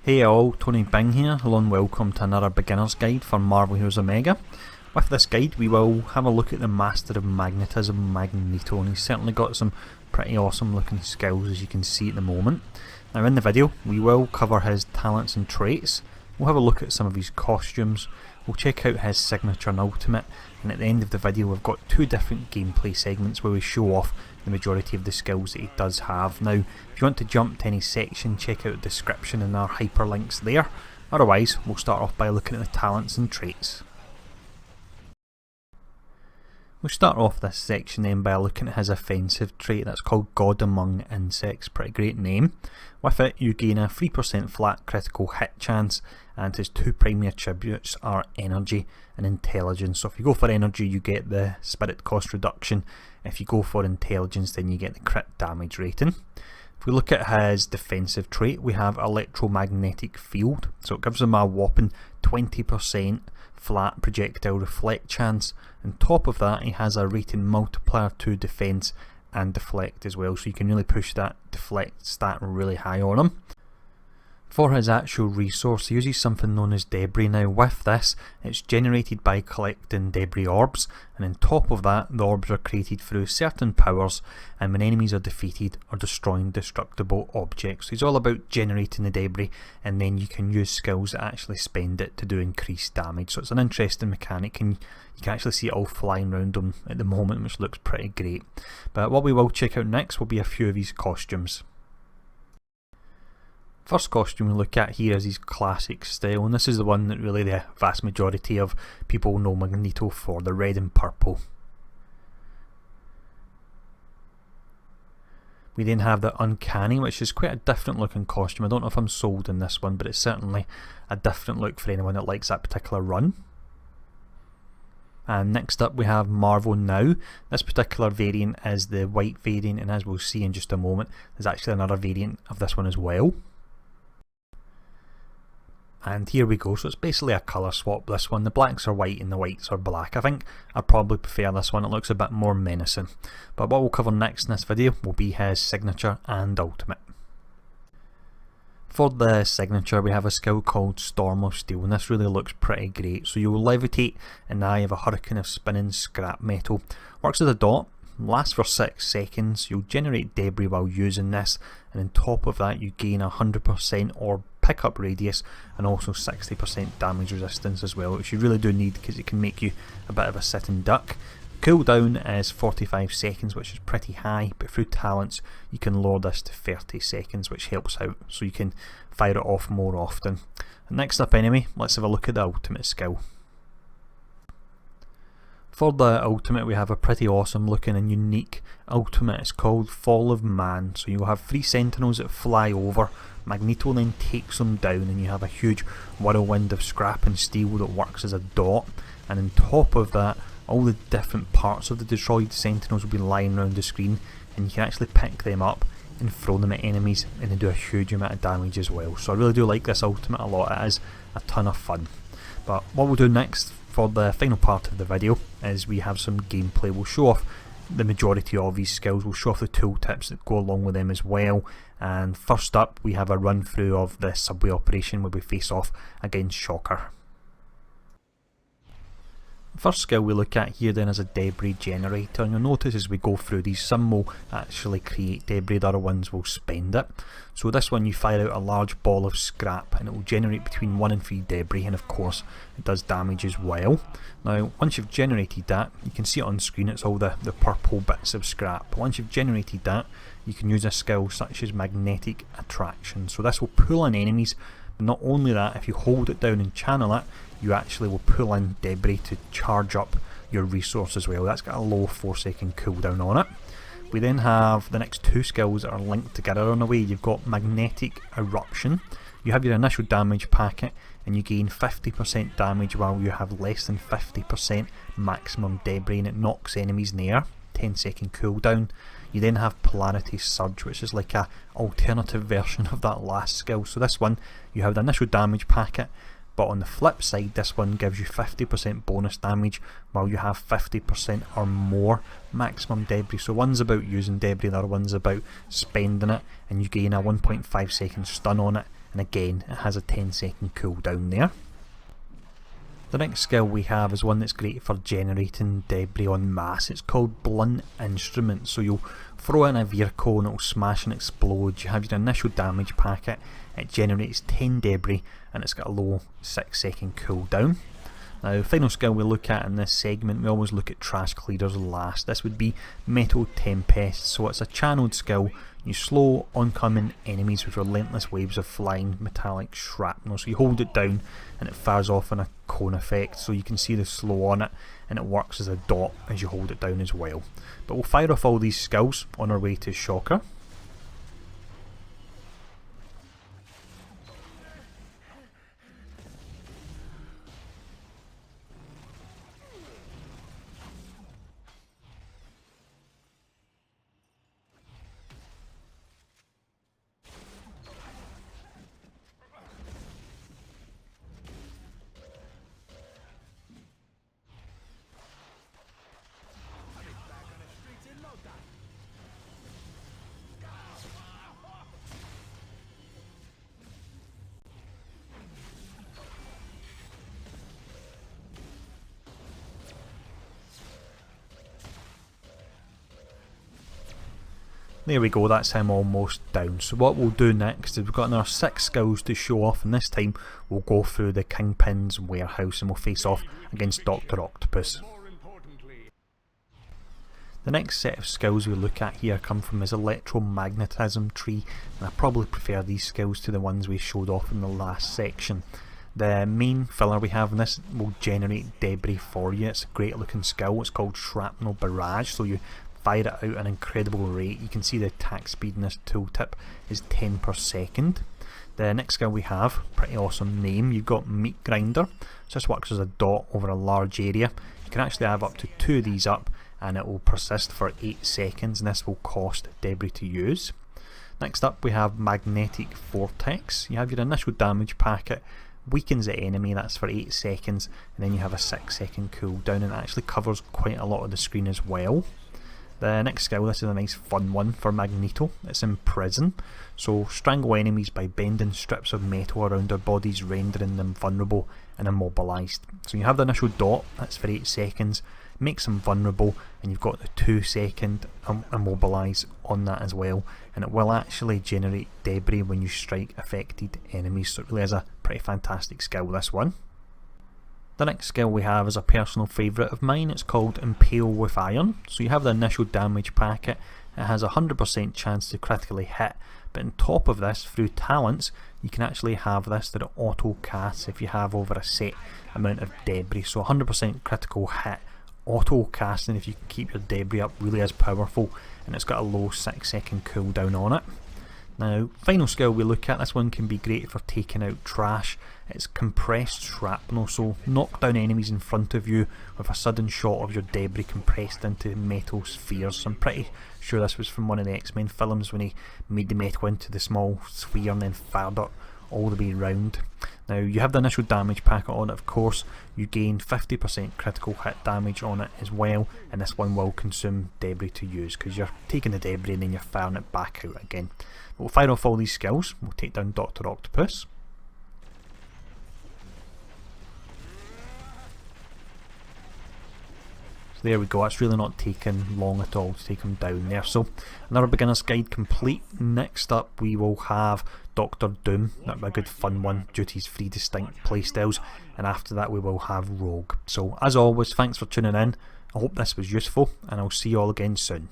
Hey all, Tony Bing here. Hello and welcome to another beginner's guide for Marvel Heroes Omega. With this guide we will have a look at the Master of Magnetism, Magneto, and he's certainly got some pretty awesome looking skills as you can see at the moment. Now in the video we will cover his talents and traits, we'll have a look at some of his costumes, we'll check out his signature and ultimate, and at the end of the video we've got two different gameplay segments where we show off the majority of the skills that he does have. Now if you want to jump to any section, check out the description and our hyperlinks there. Otherwise we'll start off by looking at the talents and traits. We'll start off this section then by looking at his offensive trait. That's called God Among Insects, pretty great name. With it you gain a 3% flat critical hit chance, and his two primary attributes are energy and intelligence. So if you go for energy you get the spirit cost reduction, if you go for intelligence then you get the crit damage rating. If we look at his defensive trait, we have electromagnetic field, so it gives him a whopping 20% flat projectile reflect chance. On top of that he has a rating multiplier to defense and deflect as well, so you can really push that deflect stat really high on him. For his actual resource he uses something known as debris. Now with this it's generated by collecting debris orbs, and on top of that the orbs are created through certain powers and when enemies are defeated or destroying destructible objects. So he's all about generating the debris and then you can use skills that actually spend it to do increased damage. So it's an interesting mechanic and you can actually see it all flying around him at the moment, which looks pretty great. But what we will check out next will be a few of his costumes. First costume we look at here is his classic style, and this is the one that really the vast majority of people know Magneto for, the red and purple. We then have the Uncanny, which is quite a different looking costume. I don't know if I'm sold in this one, but it's certainly a different look for anyone that likes that particular run. And next up we have Marvel Now. This particular variant is the white variant, and as we'll see in just a moment there's actually another variant of this one as well. And here we go, so it's basically a colour swap this one. The blacks are white and the whites are black. I think I probably prefer this one, it looks a bit more menacing. But what we'll cover next in this video will be his signature and ultimate. For the signature we have a skill called Storm of Steel, and this really looks pretty great. So you will levitate in the eye of a hurricane of spinning scrap metal. Works as a dot, lasts for 6 seconds, you'll generate debris while using this, and on top of that you gain 100% orb pickup radius and also 60% damage resistance as well, which you really do need because it can make you a bit of a sitting duck. Cooldown is 45 seconds, which is pretty high, but through talents you can lower this to 30 seconds, which helps out, so you can fire it off more often. And next up anyway, let's have a look at the ultimate skill. For the ultimate we have a pretty awesome looking and unique ultimate. It's called Fall of Man. So you'll have 3 sentinels that fly over, Magneto then takes them down, and you have a huge whirlwind of scrap and steel that works as a dot, and on top of that all the different parts of the destroyed sentinels will be lying around the screen, and you can actually pick them up and throw them at enemies and they do a huge amount of damage as well. So I really do like this ultimate a lot, it is a ton of fun. But what we'll do next for the final part of the video is we have some gameplay. We'll show off the majority of these skills, we'll show off the tooltips that go along with them as well, and first up we have a run through of the subway operation where we face off against Shocker. First skill we look at here then is a debris generator, and you'll notice as we go through these some will actually create debris, the other ones will spend it. So this one you fire out a large ball of scrap and it will generate between 1 and 3 debris, and of course it does damage as well. Now once you've generated that, you can see it on screen, it's all the purple bits of scrap. But once you've generated that you can use a skill such as magnetic attraction. So this will pull in enemies, but not only that, if you hold it down and channel it you actually will pull in debris to charge up your resource as well. That's got a low 4-second cooldown on it. We then have the next 2 skills that are linked together on the way. You've got Magnetic Eruption. You have your initial damage packet and you gain 50% damage while you have less than 50% maximum debris, and it knocks enemies in the air. 10-second cooldown. You then have Polarity Surge, which is like a alternative version of that last skill. So this one you have the initial damage packet, but on the flip side this one gives you 50% bonus damage while you have 50% or more maximum debris. So one's about using debris, the other one's about spending it, and you gain a 1.5 second stun on it, and again it has a 10-second cooldown there. The next skill we have is one that's great for generating debris en masse. It's called Blunt Instrument. So you'll throw in a vehicle and it'll smash and explode. You have your initial damage packet, it generates 10 debris and it's got a low 6-second cooldown. Now, the final skill we look at in this segment, we always look at trash clearers last. This would be Metal Tempest. So it's a channeled skill. You slow oncoming enemies with relentless waves of flying metallic shrapnel. So you hold it down and it fires off in a cone effect. So you can see the slow on it, and it works as a dot as you hold it down as well. But we'll fire off all these skills on our way to Shocker. There we go, that's him almost down. So what we'll do next is we've got another 6 skills to show off, and this time we'll go through the Kingpin's warehouse and we'll face off against Dr. Octopus. The next set of skills we look at here come from his electromagnetism tree, and I probably prefer these skills to the ones we showed off in the last section. The main filler we have in this will generate debris for you. It's a great looking skill. It's called Shrapnel Barrage, so you fire it out at an incredible rate. You can see the attack speed in this tooltip is 10 per second. The next skill we have, pretty awesome name, you've got Meat Grinder. So this works as a dot over a large area. You can actually have up to 2 of these up and it will persist for 8 seconds, and this will cost debris to use. Next up we have Magnetic Vortex. You have your initial damage packet, weakens the enemy, that's for 8 seconds, and then you have a 6-second cooldown, and it actually covers quite a lot of the screen as well. The next skill, this is a nice fun one for Magneto. It's Imprison. So strangle enemies by bending strips of metal around their bodies, rendering them vulnerable and immobilised. So you have the initial dot, that's for 8 seconds, makes them vulnerable, and you've got the 2-second immobilise on that as well, and it will actually generate debris when you strike affected enemies. So it really is a pretty fantastic skill, this one. The next skill we have is a personal favourite of mine. It's called Impale with Iron. So you have the initial damage packet. It has a 100% chance to critically hit, but on top of this, through talents, you can actually have this that it auto casts if you have over a set amount of debris. So 100% critical hit, auto casting if you can keep your debris up, really is powerful, and it's got a low 6-second cooldown on it. Now, final skill we look at, this one can be great for taking out trash. It's Compressed Shrapnel, so knock down enemies in front of you with a sudden shot of your debris compressed into metal spheres. So I'm pretty sure this was from one of the X-Men films when he made the metal into the small sphere and then fired it all the way round. Now, you have the initial damage packet on it, of course. You gain 50% critical hit damage on it as well, and this one will consume debris to use because you're taking the debris and then you're firing it back out again. We'll fire off all these skills. We'll take down Dr. Octopus. So there we go, it's really not taking long at all to take him down there. So another beginner's guide complete. Next up we will have Doctor Doom. That'll be a good fun one due to his 3 distinct playstyles, and after that we will have Rogue. So as always, thanks for tuning in. I hope this was useful, and I'll see you all again soon.